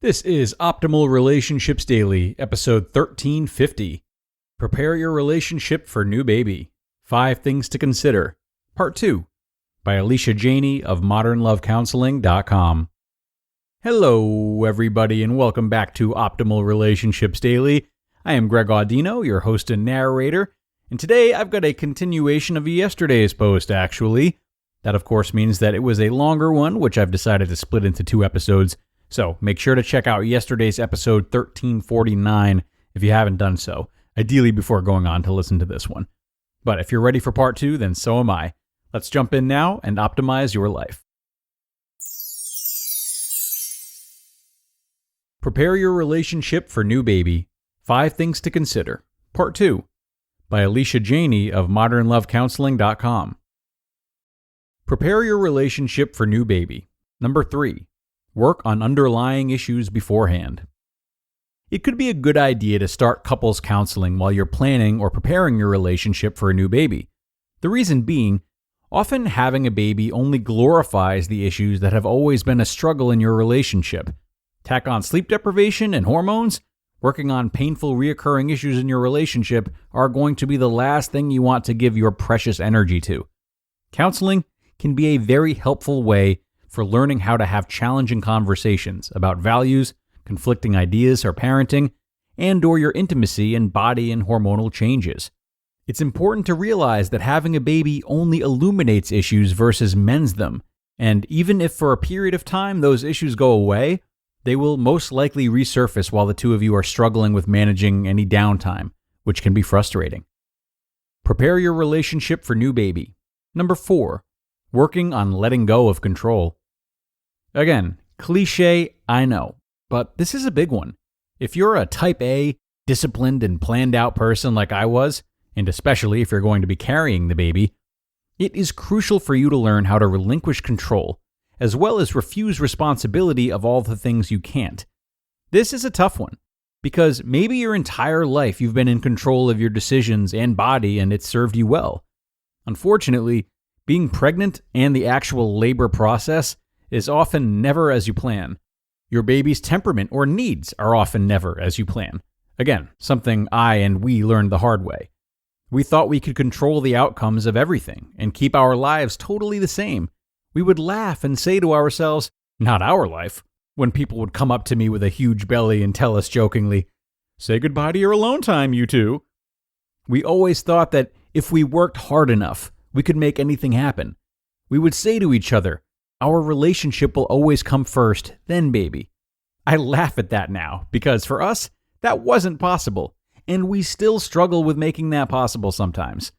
This is Optimal Relationships Daily, episode 1350. Prepare your relationship for new baby. 5 things to consider. Part 2, by Alysha Jeney of modernlovecounseling.com. Hello, everybody, and welcome back to Optimal Relationships Daily. I am Greg Audino, your host and narrator, and today I've got a continuation of yesterday's post, actually. That, of course, means that it was a longer one, which I've decided to split into 2 episodes. So make sure to check out yesterday's episode 1349 if you haven't done so, ideally before going on to listen to this one. But if you're ready for part 2, then so am I. Let's jump in now and optimize your life. Prepare your relationship for new baby. 5 things to consider. Part 2, by Alysha Jeney of modernlovecounseling.com. Prepare your relationship for new baby. Number 3. Work on underlying issues beforehand. It could be a good idea to start couples counseling while you're planning or preparing your relationship for a new baby. The reason being, often having a baby only glorifies the issues that have always been a struggle in your relationship. Tack on sleep deprivation and hormones, working on painful reoccurring issues in your relationship are going to be the last thing you want to give your precious energy to. Counseling can be a very helpful way for learning how to have challenging conversations about values, conflicting ideas or parenting, and/or your intimacy and body and hormonal changes. It's important to realize that having a baby only illuminates issues versus mends them, and even if for a period of time those issues go away, they will most likely resurface while the two of you are struggling with managing any downtime, which can be frustrating. Prepare your relationship for new baby. Number 4, working on letting go of control. Again, cliche, I know, but this is a big one. If you're a type A, disciplined and planned out person like I was, and especially if you're going to be carrying the baby, it is crucial for you to learn how to relinquish control, as well as refuse responsibility of all the things you can't. This is a tough one, because maybe your entire life you've been in control of your decisions and body and it's served you well. Unfortunately, being pregnant and the actual labor process is often never as you plan. Your baby's temperament or needs are often never as you plan. Again, something I and we learned the hard way. We thought we could control the outcomes of everything and keep our lives totally the same. We would laugh and say to ourselves, "Not our life," when people would come up to me with a huge belly and tell us jokingly, "Say goodbye to your alone time, you two." We always thought that if we worked hard enough, we could make anything happen. We would say to each other, "Our relationship will always come first, then baby." I laugh at that now, because for us, that wasn't possible, and we still struggle with making that possible sometimes.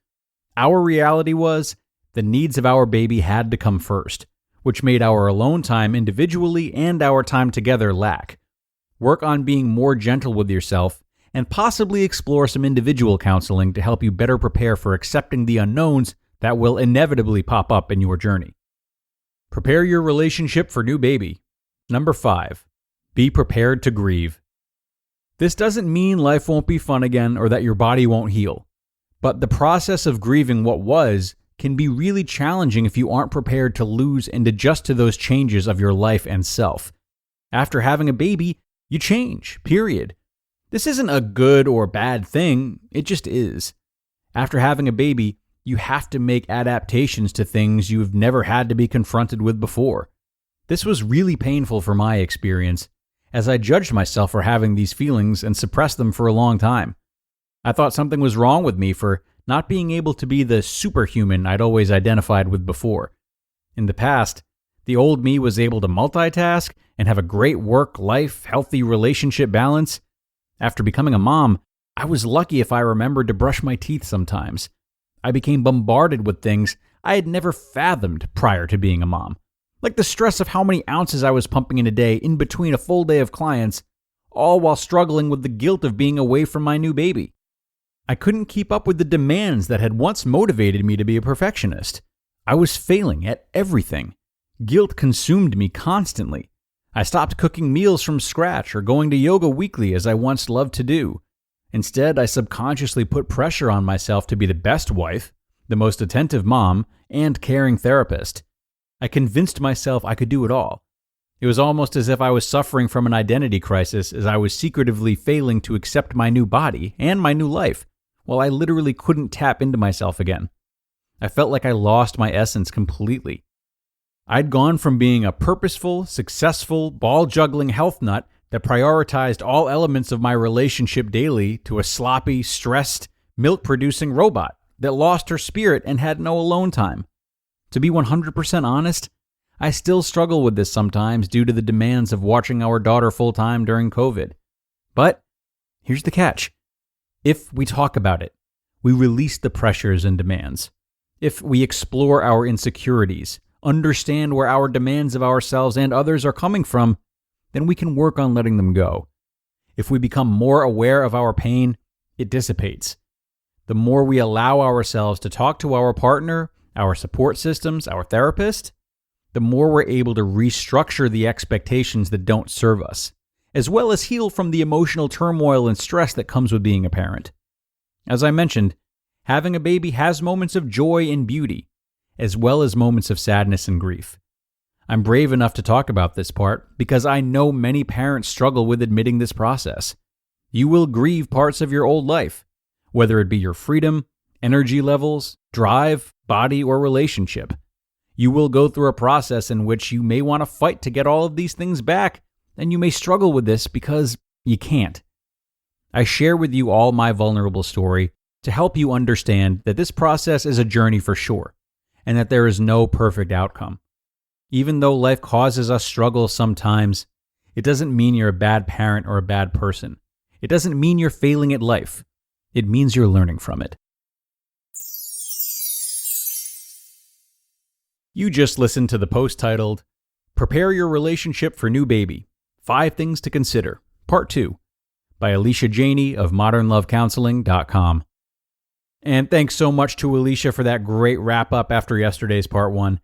Our reality was, the needs of our baby had to come first, which made our alone time individually and our time together lack. Work on being more gentle with yourself, and possibly explore some individual counseling to help you better prepare for accepting the unknowns that will inevitably pop up in your journey. Prepare your relationship for new baby. Number 5, be prepared to grieve. This doesn't mean life won't be fun again or that your body won't heal, but the process of grieving what was can be really challenging if you aren't prepared to lose and adjust to those changes of your life and self. After having a baby, you change, period. This isn't a good or bad thing, it just is. After having a baby, you have to make adaptations to things you've never had to be confronted with before. This was really painful for my experience, as I judged myself for having these feelings and suppressed them for a long time. I thought something was wrong with me for not being able to be the superhuman I'd always identified with before. In the past, the old me was able to multitask and have a great work-life, healthy relationship balance. After becoming a mom, I was lucky if I remembered to brush my teeth sometimes. I became bombarded with things I had never fathomed prior to being a mom, like the stress of how many ounces I was pumping in a day in between a full day of clients, all while struggling with the guilt of being away from my new baby. I couldn't keep up with the demands that had once motivated me to be a perfectionist. I was failing at everything. Guilt consumed me constantly. I stopped cooking meals from scratch or going to yoga weekly as I once loved to do. Instead, I subconsciously put pressure on myself to be the best wife, the most attentive mom, and caring therapist. I convinced myself I could do it all. It was almost as if I was suffering from an identity crisis as I was secretively failing to accept my new body and my new life, while I literally couldn't tap into myself again. I felt like I lost my essence completely. I'd gone from being a purposeful, successful, ball-juggling health nut that prioritized all elements of my relationship daily to a sloppy, stressed, milk-producing robot that lost her spirit and had no alone time. To be 100% honest, I still struggle with this sometimes due to the demands of watching our daughter full-time during COVID. But here's the catch. If we talk about it, we release the pressures and demands. If we explore our insecurities, understand where our demands of ourselves and others are coming from, then we can work on letting them go. If we become more aware of our pain, it dissipates. The more we allow ourselves to talk to our partner, our support systems, our therapist, the more we're able to restructure the expectations that don't serve us, as well as heal from the emotional turmoil and stress that comes with being a parent. As I mentioned, having a baby has moments of joy and beauty, as well as moments of sadness and grief. I'm brave enough to talk about this part because I know many parents struggle with admitting this process. You will grieve parts of your old life, whether it be your freedom, energy levels, drive, body, or relationship. You will go through a process in which you may want to fight to get all of these things back, and you may struggle with this because you can't. I share with you all my vulnerable story to help you understand that this process is a journey for sure, and that there is no perfect outcome. Even though life causes us struggles sometimes, it doesn't mean you're a bad parent or a bad person. It doesn't mean you're failing at life. It means you're learning from it. You just listened to the post titled, Prepare Your Relationship for New Baby, 5 Things to Consider, Part 2, by Alysha Jeney of modernlovecounseling.com. And thanks so much to Alysha for that great wrap-up after yesterday's Part 1.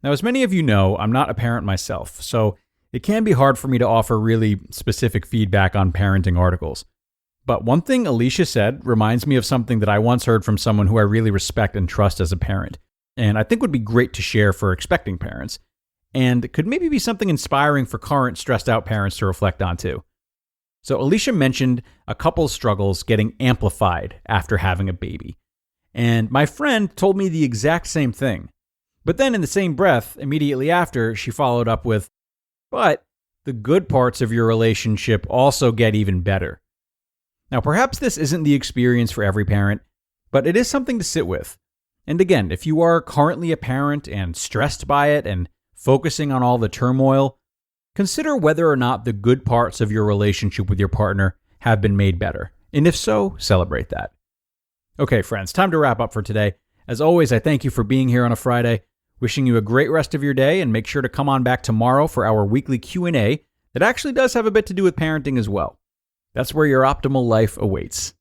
Now, as many of you know, I'm not a parent myself, so it can be hard for me to offer really specific feedback on parenting articles. But one thing Alysha said reminds me of something that I once heard from someone who I really respect and trust as a parent, and I think would be great to share for expecting parents, and could maybe be something inspiring for current stressed out parents to reflect on too. So Alysha mentioned a couple's struggles getting amplified after having a baby, and my friend told me the exact same thing. But then in the same breath, immediately after, she followed up with, but the good parts of your relationship also get even better. Now, perhaps this isn't the experience for every parent, but it is something to sit with. And again, if you are currently a parent and stressed by it and focusing on all the turmoil, consider whether or not the good parts of your relationship with your partner have been made better. And if so, celebrate that. Okay, friends, time to wrap up for today. As always, I thank you for being here on a Friday. Wishing you a great rest of your day, and make sure to come on back tomorrow for our weekly Q&A that actually does have a bit to do with parenting as well. That's where your optimal life awaits.